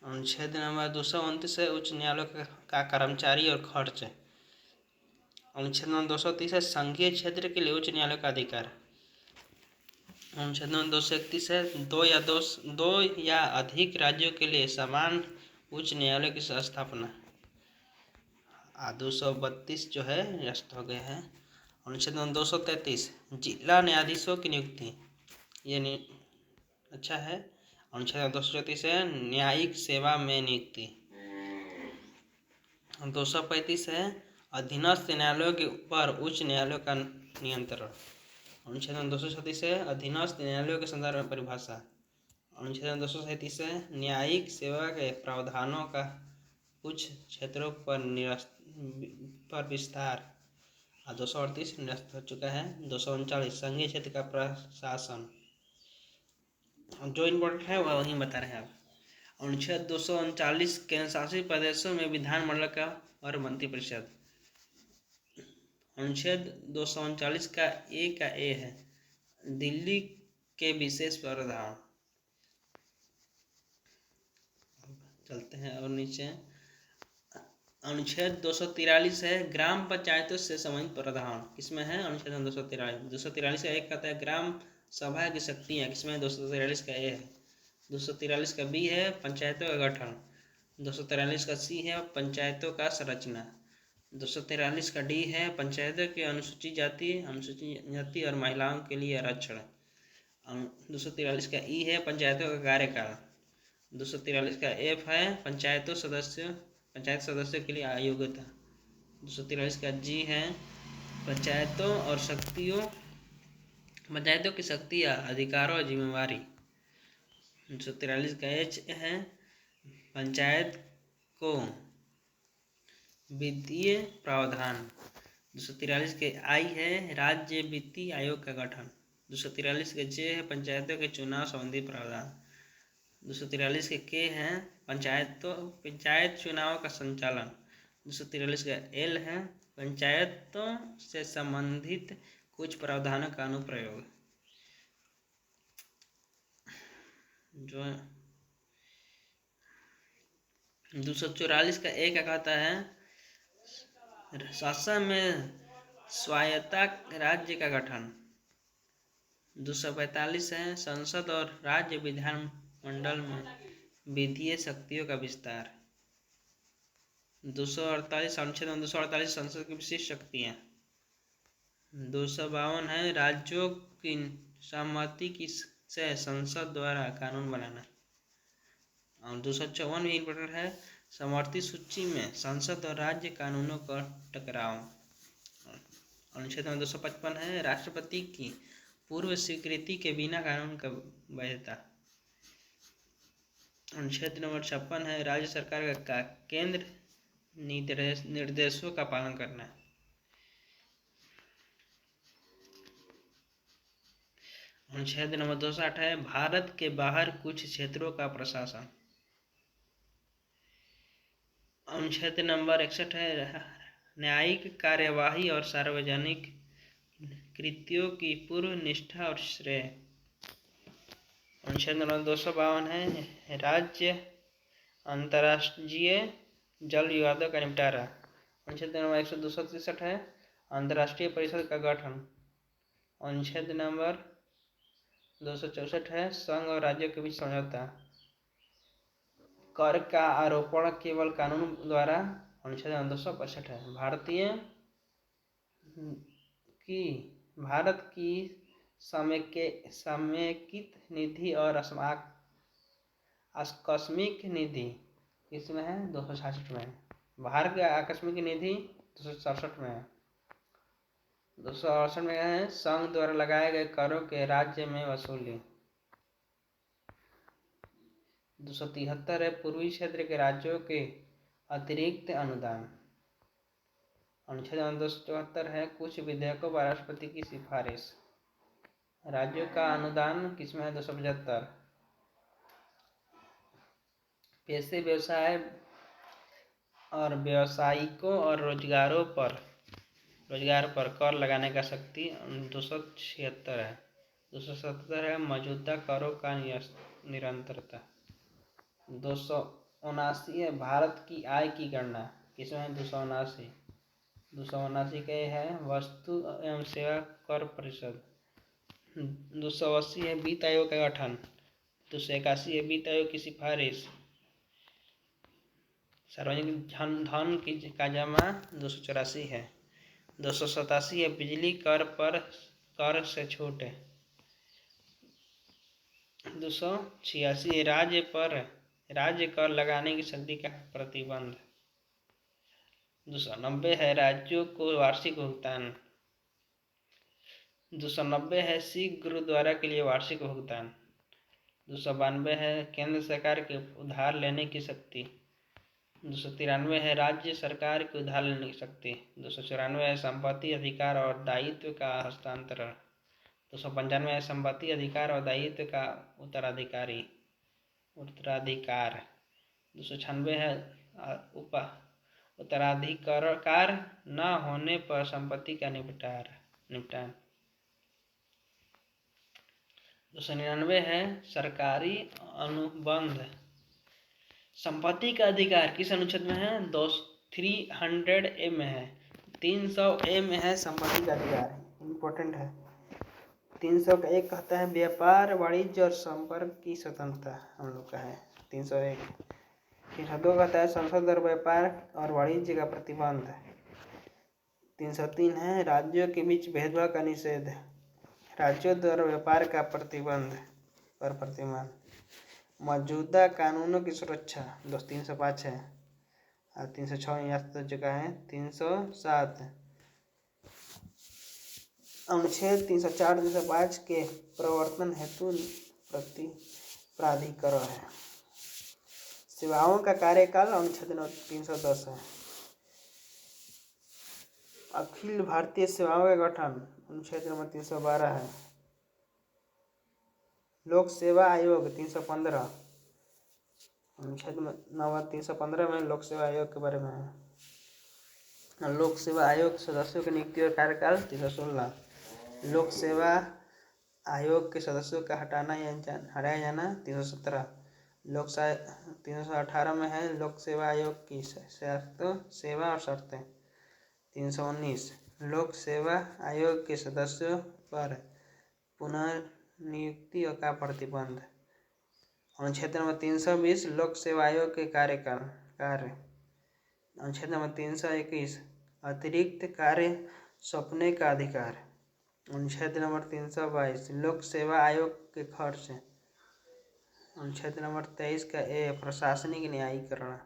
अनुच्छेद नंबर 229 है उच्च न्यायालय का कर्मचारी और खर्च। अनुच्छेद नंबर 230 है संघीय क्षेत्र के लिए उच्च न्यायालय का अधिकार। अनुच्छेद नंबर 231 है दो या अधिक राज्यों के लिए समान उच्च न्यायालय की स्थापना। 232 जो है निरस्त हो गए हैं। अनुच्छेद नंबर 233 जिला न्यायाधीशों की नियुक्ति ये अच्छा है। अनुच्छेद नंबर 234 है न्यायिक सेवा में नियुक्ति। 235 है अधीनस्थ न्यायालयों के ऊपर उच्च न्यायालयों का नियंत्रण। अनुच्छेद नंबर 236 है अधीनस्थ न्यायालयों के संदर्भ में परिभाषा। अनुच्छेद नंबर 237 है न्यायिक सेवा के प्रावधानों का कुछ क्षेत्रों पर विस्तार। 238 निरस्त हो चुका है। 239 संघीय क्षेत्र का प्रशासन जो इम्पोर्टेंट है वह वहीं बता रहे हैं आप। अनुच्छेद 239 केंद्र शासित प्रदेशों में विधानमंडल का और मंत्रिपरिषद। अनुच्छेद 239 का ए है दिल्ली के विशेष प्रावधान। चलते हैं और नीचे अनुच्छेद 243 है ग्राम पंचायतों से संबंधित प्रावधान। किसमें है अनुच्छेद 243 का एक कहता है ग्राम सभा की शक्तियाँ। किसमें 243 का ए है। 243 का बी है पंचायतों का गठन। 243 का सी है पंचायतों का संरचना। 243 का डी है पंचायतों के अनुसूचित जाति और महिलाओं के लिए आरक्षण। 243 का ई है पंचायतों का कार्यकाल। 243 का एफ है पंचायत सदस्यों के लिए योग्यता। 243 का जी है पंचायतों की शक्ति या अधिकारों और जिम्मेवारी। 243 का एच है पंचायत को वित्तीय प्रावधान। 243 के आई है राज्य वित्तीय आयोग का गठन। 243 के जे है पंचायतों के चुनाव संबंधी प्रावधान। 243 के है पंचायत चुनाव का संचालन। 243 का एल है पंचायतों से संबंधित कुछ प्रावधानों का अनुप्रयोग। जो 244 का ए क्या कहता है, शासन में स्वायत्ता राज्य का गठन। 245 है संसद और राज्य विधानमंडल में विधीय शक्तियों का विस्तार। 248 अनुच्छेद 248 संसद की विशिष्ट शक्तियाँ। 252 है राज्यों की सहमति की से संसद द्वारा कानून बनाना। और 254 भी इम्पोर्टेंट है समवर्ती सूची में संसद और राज्य कानूनों का टकराव। अनुच्छेद 255 है राष्ट्रपति की पूर्व स्वीकृति के बिना कानून का वैधता। अनुच्छेद नंबर 56 है राज्य सरकार का केंद्र निर्देशों का पालन करना। अनुच्छेद नंबर 260 है भारत के बाहर कुछ क्षेत्रों का प्रशासन। अनुच्छेद नंबर 61 है न्यायिक कार्यवाही और सार्वजनिक कृत्यों की पूर्व निष्ठा और श्रेय। अनुच्छेद नंबर 252 है राज्य अंतर्राष्ट्रीय जल विवादों का निपटारा। अनुच्छेद नंबर 263 है अंतर्राष्ट्रीय परिषद का गठन। अनुच्छेद नंबर 264 है संघ और राज्यों के बीच समझौता। कर का आरोपण केवल कानून द्वारा। अनुच्छेद 265 है भारत की समेकित निधि और आकस्मिक निधि इसमें है 266 में है। भारत की आकस्मिक निधि 267 में है। 268 में है संघ द्वारा लगाए गए करों के राज्य में वसूली। 273 है पूर्वी क्षेत्र के राज्यों के अतिरिक्त अनुदान। अनुच्छेद 274 है कुछ विधेयकों पर राष्ट्रपति की सिफारिश। राज्यों का अनुदान किसमें है 275। पेशे व्यवसाय और व्यावसायिकों और रोजगार पर कर लगाने का शक्ति 276 है। 277 है मौजूदा करों का निरंतरता। 279 है भारत की आय की गणना किसमें है 279 का है वस्तु एवं सेवा कर परिषद। 280 है वित्त आयोग का गठन। 281 है वित्त आयोग की सिफारिश। सार्वजनिक धन का जमा 284 है। 287 है बिजली कर पर कर से छूट। 286 राज्य कर लगाने की शक्ति का प्रतिबंध। 290 है राज्यों को वार्षिक भुगतान। 290 है सिख गुरुद्वारा के लिए वार्षिक भुगतान। 292 है केंद्र सरकार के उधार लेने की शक्ति। 293 है राज्य सरकार के उधार लेने की शक्ति। 294 है संपत्ति अधिकार और दायित्व का हस्तांतरण। 295 है संपत्ति अधिकार और दायित्व का उत्तराधिकार। 296 है उत्तराधिकार न होने पर संपत्ति का निपटान। 299 है सरकारी अनुबंध। संपत्ति का अधिकार किस अनुच्छेद में है 300A में है। 300A में है संपत्ति का अधिकार इम्पोर्टेंट है। 301 कहता है व्यापार वाणिज्य और संपर्क की स्वतंत्रता हम लोग का है 301। 302 कहता है संसद और व्यापार और वाणिज्य का प्रतिबंध। 303 है राज्यों के बीच भेदभाव का निषेध। राज्यों द्वारा व्यापार का प्रतिबंध पर प्रतिबंध। मौजूदा कानूनों की सुरक्षा 305 है और 306 यहाँ तो जगह है 307। अनुच्छेद 304 305 के प्रवर्तन हेतु प्राधिकरण है। सेवाओं का कार्यकाल अनुच्छेद 310 है। अखिल भारतीय सेवाओं का गठन अनुच्छेद नंबर 312 है। लोक सेवा आयोग 315। अनुच्छेद नंबर 315 में लोक सेवा आयोग के बारे में है। लोक सेवा आयोग सदस्यों की नियुक्ति और कार्यकाल 316। लोक सेवा आयोग के सदस्यों का हटाया जाना 317। लोक 318 में है लोक सेवा आयोग की सेवा और शर्तें। 319 लोक सेवा आयोग के सदस्यों पर पुनर्नियुक्ति का प्रतिबंध। अनुच्छेद नंबर 320 लोक सेवा आयोग के कार्य। अनुच्छेद नंबर 321 अतिरिक्त कार्य सौंपने का अधिकार। अनुच्छेद नंबर 322 लोक सेवा आयोग के खर्च। अनुच्छेद नंबर 23 का प्रशासनिक न्यायीकरण।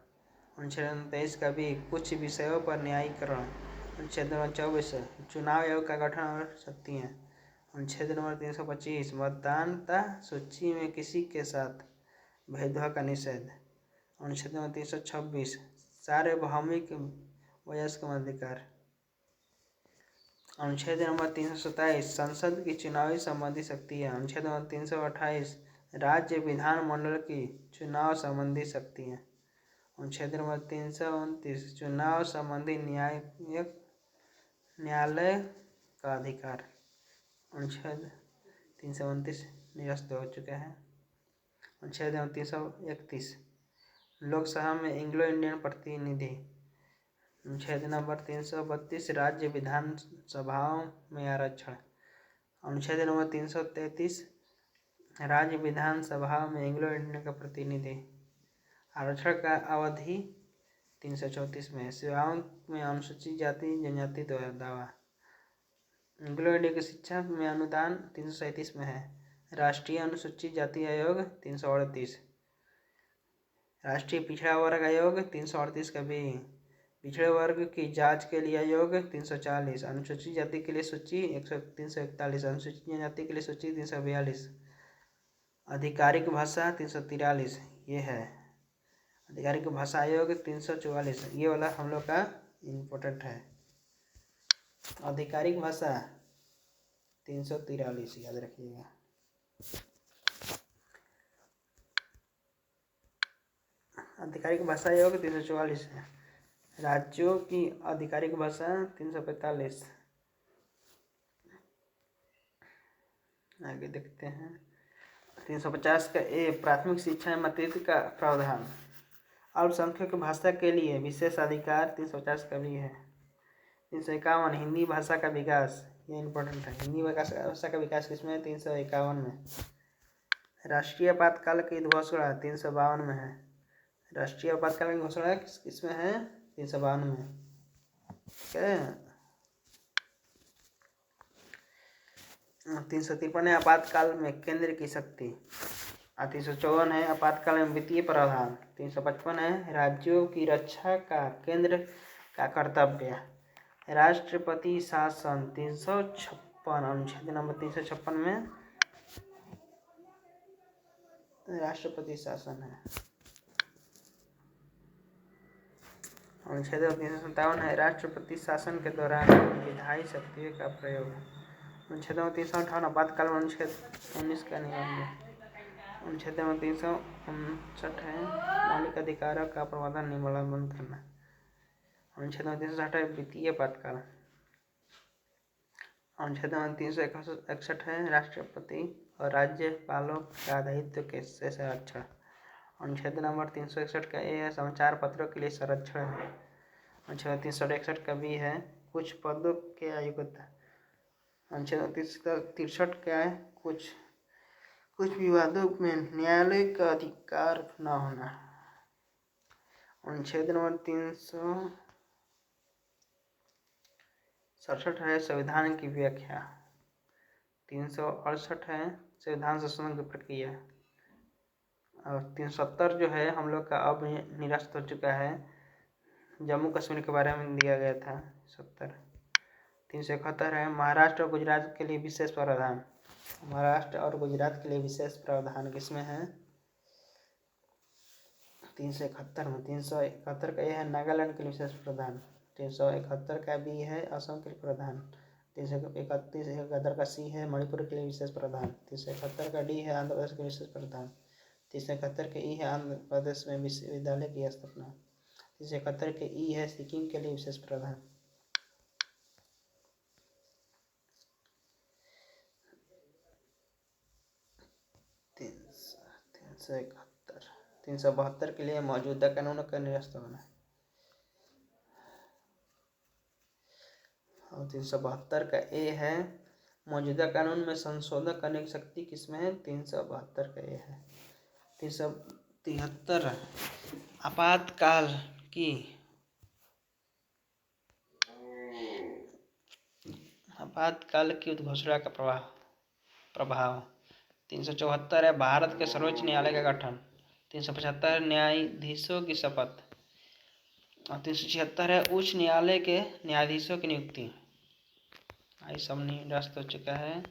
अनुच्छेद नंबर 23 का भी कुछ विषयों पर न्यायीकरण। अनुच्छेद नंबर 24 चुनाव आयोग का गठन और शक्तियाँ। अनुच्छेद नंबर 325 मतदाता सूची में किसी के साथ भेदभाव का निषेध। अनुच्छेद नंबर 326 सार्वभौमिक वयस्क अधिकार। अनुच्छेद नंबर 327 संसद की चुनावी संबंधी शक्तियाँ। अनुच्छेद नंबर 328 राज्य विधानमंडल की चुनाव संबंधी शक्तियाँ। अनुच्छेद नंबर 329 चुनाव संबंधी न्यायालय का अधिकार। अनुच्छेद 329 निरस्त हो चुका है। अनुच्छेद नंबर 331 लोकसभा में एंग्लो इंडियन प्रतिनिधि। अनुच्छेद नंबर 332 राज्य विधानसभाओं में आरक्षण। अनुच्छेद नंबर 333 राज्य विधानसभाओं में एंग्लो इंडियन का प्रतिनिधि। आरक्षण का अवधि 334 में। सेवाओं में अनुसूचित जाति जनजाति दावा। एंग्लो इंडियन की शिक्षा में अनुदान 337 में है। राष्ट्रीय अनुसूचित जाति आयोग 338। राष्ट्रीय पिछड़ा वर्ग आयोग 338 का भी। पिछड़े वर्ग की जांच के लिए आयोग 340। अनुसूचित जाति के लिए सूची 341। अनुसूचित जनजाति के लिए सूची 342। आधिकारिक भाषा 343 ये है। आधिकारिक भाषा आयोग 344 ये वाला हम लोग का इम्पोर्टेंट है। आधिकारिक भाषा 343 याद रखिएगा। आधिकारिक भाषा आयोग 344 है। राज्यों की आधिकारिक भाषा 345। आगे देखते हैं 350 का प्राथमिक शिक्षा में मातृत्व का प्रावधान। अल्पसंख्यक भाषा के लिए विशेष अधिकार 350 का भी है। 351 हिंदी भाषा का विकास ये इम्पोर्टेंट है। हिंदी भाषा का विकास किसमें है? 351 में। राष्ट्रीय आपातकाल की घोषणा 352 में है। राष्ट्रीय आपातकाल की घोषणा किसमें है? 352 में। ठीक है। 353 है आपातकाल में केंद्र की शक्ति। 354 है आपातकाल में वित्तीय प्रावधान। 355 है राज्यों की रक्षा का केंद्र का कर्तव्य। राष्ट्रपति शासन 356 अनुच्छेद नंबर 356 में राष्ट्रपति शासन है। अनुच्छेद 357 है राष्ट्रपति शासन के दौरान विधायी शक्तियों का प्रयोग। अनुच्छेद 358 आपातकाल में अनुच्छेद 19 का नियम। अनुच्छेद 359 है मौलिक अधिकारों का प्रवर्तन निलंबन करना। अनुच्छेद 360 है वित्तीय आपातकाल। अनुच्छेद 361 है राष्ट्रपति और राज्यपालों का दायित्व के संरक्षण। अनुच्छेद नंबर 361 का है समाचार पत्रों के लिए संरक्षण है। अनुच्छेद 361 का भी है कुछ पदों के अयोग्यता। अनुच्छेद 363 का है कुछ विवादों में न्यायालय का अधिकार न होना। अनुच्छेद नंबर 367 है संविधान की व्याख्या। 368 है संविधान संशोधन की प्रक्रिया। और 370 जो है हम लोग का अब निरस्त हो चुका है। जम्मू कश्मीर के बारे में दिया गया था 70। 371 है महाराष्ट्र और गुजरात के लिए विशेष प्रावधान। महाराष्ट्र और गुजरात के लिए विशेष प्रावधान किसमें है? 371 में। 371 का यह है नागालैंड के लिए विशेष प्रावधान। 371 का भी है असम के लिए प्रावधान। 371 का सी है मणिपुर के लिए विशेष प्रावधान। 371 का डी है आंध्र प्रदेश के लिए विशेष प्रावधान। 371 के ई है आंध्र प्रदेश में विश्वविद्यालय की स्थापना। 371 के ई है सिक्किम के लिए विशेष प्रावधान। 372 के लिए मौजूदा कानूनों का निरस्त होना। और 372 का ए है मौजूदा कानून में संशोधन करने की शक्ति किसमें है? 372 का ए है। 373 आपातकाल की उद्घोषणा का प्रभाव। 374 है भारत के सर्वोच्च न्यायालय का गठन। 375 न्यायाधीशों की शपथ। और 376 है उच्च न्यायालय के न्यायाधीशों की नियुक्ति। ये सब निरस्त हो चुका है।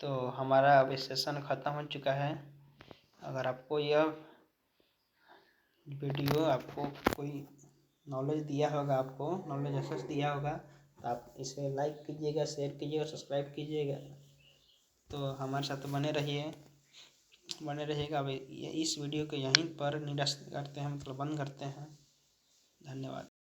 तो हमारा अभी सेशन ख़त्म हो चुका है। अगर आपको यह वीडियो आपको कोई नॉलेज दिया होगा, आपको नॉलेज एक्सेस दिया होगा, तो आप इसे लाइक कीजिएगा, शेयर कीजिएगा, सब्सक्राइब कीजिएगा। तो हमारे साथ बने रहिएगा। अब इस वीडियो को यहीं पर निरस्त करते हैं, मतलब बंद करते हैं। धन्यवाद।